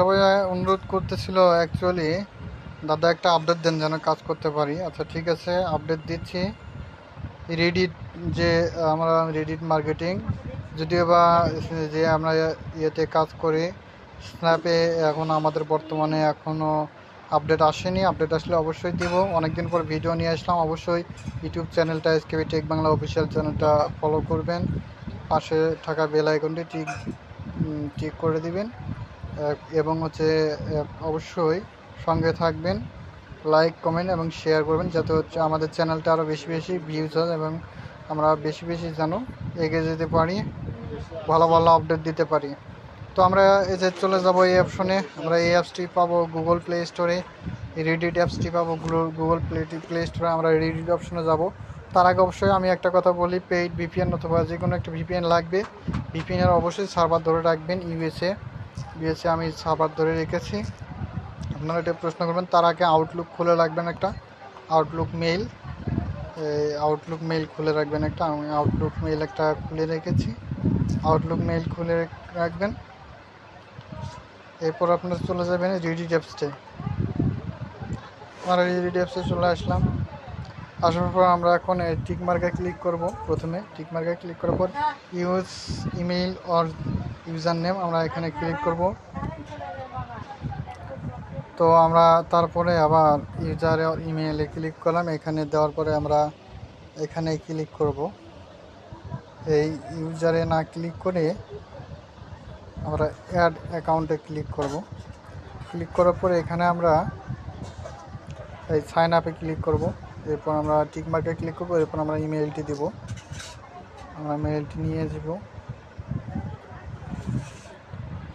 সবাই অনুরোধ করতেছিল অ্যাকচুয়ালি, দাদা একটা আপডেট দেন যেন কাজ করতে পারি। আচ্ছা ঠিক আছে, আপডেট দিচ্ছি। রেডিট যে আমরা রেডিট মার্কেটিং, যদিও বা যে আমরা ইয়েতে কাজ করি স্ন্যাপে, এখন আমাদের বর্তমানে এখনও আপডেট আসেনি। আপডেট আসলে অবশ্যই দিব। অনেকদিন পর ভিডিও নিয়ে আসলাম। অবশ্যই ইউটিউব চ্যানেলটা এসকেবি টেক বাংলা অফিসিয়াল চ্যানেলটা ফলো করবেন, পাশে থাকা বেল আইকনটি ঠিক করে দিবেন এবং হচ্ছে অবশ্যই সঙ্গে থাকবেন, লাইক কমেন্ট এবং শেয়ার করবেন, যাতে হচ্ছে আমাদের চ্যানেলটা আরও বেশি বেশি ভিউজ হয় এবং আমরা বেশি বেশি যেন এগিয়ে যেতে পারি, ভালো ভালো আপডেট দিতে পারি। তো আমরা এই যে চলে যাব এই অপশনে। আমরা এই অ্যাপসটি পাবো গুগল প্লে স্টোরে, রেডিট অ্যাপসটি পাবো গুগল প্লে স্টোরে। আমরা রেডিট অপশনে যাব। তার আগে অবশ্যই আমি একটা কথা বলি, পেইড ভিপিএন অথবা যে কোনো একটা ভিপিএন লাগবে। ভিপিএনের অবশ্যই সার্ভার ধরে রাখবেন। ইউএসএ আমি সার্ভার ধরে রেখেছি। আপনারা এটা প্রশ্ন করবেন, তার আগে আউটলুক খুলে রাখবেন, একটা আউটলুক মেইল খুলে রাখবেন একটা। আমি আউটলুক মেইল একটা খুলে রেখেছি, আউটলুক মেইল খুলে রাখবেন। এরপর আপনারা চলে যাবেন রেডিট অ্যাপসে। আমরা রেডিট অ্যাপসে চলে আসলাম। আসার পর আমরা এখন টিক মার্কে ক্লিক করব। প্রথমে টিক মার্কে ক্লিক করার পর use email or user name আমরা এখানে ক্লিক করব। তো আমরা তারপরে আবার ইউজারে ইমেইলে ক্লিক করলাম। এখানে দেওয়ার পরে আমরা এখানে ক্লিক করব। এই ইউজারে না ক্লিক করে আমরা অ্যাড অ্যাকাউন্টে ক্লিক করব। ক্লিক করার পরে এখানে আমরা এই সাইন আপে ক্লিক করব। এরপর আমরা টিক মার্কে ক্লিক করব। এরপর আমরা ইমেইলটি দিব। আমরা মেইলটি নিয়ে যাব।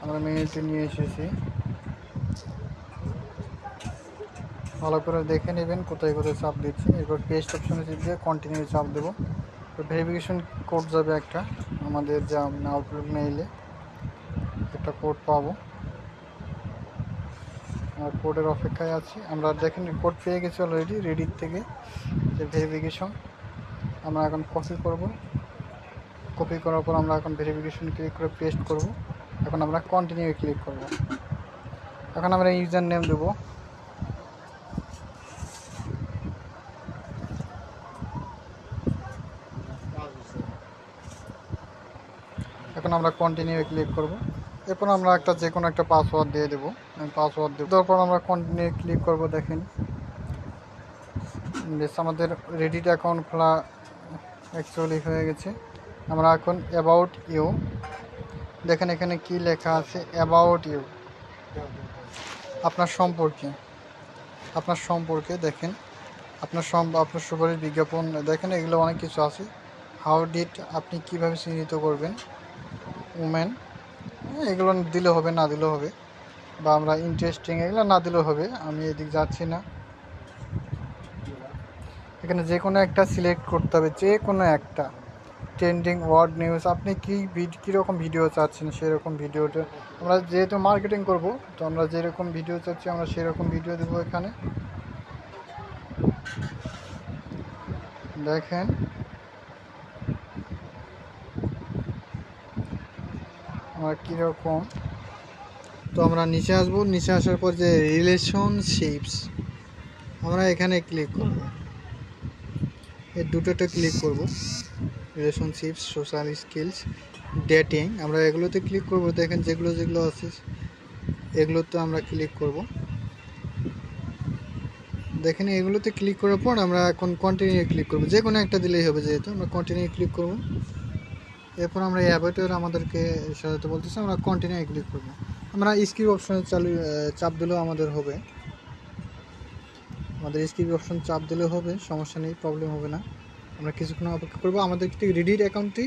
আমরা মেইলটি নিয়ে এসেছি। ভালো করে দেখে নেবেন কোথায় কোথায় চাপ দিচ্ছি। এরপর পেস্ট অপশনে চেপে দিয়ে কন্টিনিউ চাপ দেবো। তো ভেরিফিকেশন কোড যাবে একটা, আমাদের যা আউটলুক মেইলে একটা কোড পাবো। আর কোডের অপেক্ষায় আছি। আমরা দেখেন কোড পেয়ে গেছি অলরেডি রেডিট থেকে, যে ভেরিফিকেশন। আমরা এখন কপি করব। কপি করার পর আমরা এখন ভেরিফিকেশন ক্লিক করে পেস্ট করব। এখন আমরা কন্টিনিউ ক্লিক করব। এখন আমরা ইউজার নেম দেবো। এখন আমরা কন্টিনিউ ক্লিক করব। এরপর আমরা একটা যে কোনো একটা পাসওয়ার্ড দিয়ে দেবো। আমি পাসওয়ার্ড দেবো। তারপর আমরা কন্টিনিউ ক্লিক করব। দেখেন বেশ আমাদের রেডিট অ্যাকাউন্ট খোলা অ্যাকচুয়ালি হয়ে গেছে। আমরা এখন অ্যাবাউট ইউ, দেখেন এখানে কি লেখা আছে, অ্যাবাউট ইউ, আপনার সম্পর্কে দেখেন, আপনার সুপারিশ বিজ্ঞাপন, দেখেন এগুলো অনেক কিছু আছে। হাউ ডিড, আপনি কিভাবে চিহ্নিত করবেন উমেন, এগুলো দিলে হবে, না দিলেও হবে, বা আমরা ইন্টারেস্টিং এগুলো না দিলেও হবে। আমি এদিক যাচ্ছি না। এখানে যে কোনো একটা সিলেক্ট করতে হবে, যে কোনো একটা। ট্রেন্ডিং ওয়ার্ড নিউজ, আপনি কীরকম ভিডিও চাচ্ছেন সেরকম ভিডিওটা। আমরা যেহেতু মার্কেটিং করব, তো আমরা যেরকম ভিডিও চাচ্ছি আমরা সেরকম ভিডিও দেবো। এখানে দেখেন আমরা কীরকম। তো আমরা নিচে আসবো। নিচে আসার পর যে রিলেশনশিপস, আমরা এখানে ক্লিক করব। এই দুটোতে ক্লিক করব, রিলেশনশিপস, সোশ্যাল স্কিলস, ডেটিং, আমরা এগুলোতে ক্লিক করব। দেখেন যেগুলো আছে এগুলোতে আমরা ক্লিক করব। দেখেন এগুলোতে ক্লিক করার পর আমরা এখন কন্টিনিউ ক্লিক করব। যে কোনো একটা দিলেই হবে, যেহেতু আমরা কন্টিনিউ ক্লিক করব। এরপর আমরা অ্যাবাউটের আমাদেরকে সাজাতে বলতেছে, আমরা কন্টিনিউ ক্লিক করব। আমরা স্কিপ অপশনে চাপ দিলেও আমাদের হবে, আমাদের স্কিপ অপশন চাপ দিলেও হবে, সমস্যা নেই, প্রবলেম হবে না। আমরা কিছুক্ষণ অপেক্ষা করব। আমাদের রেডিট অ্যাকাউন্টটি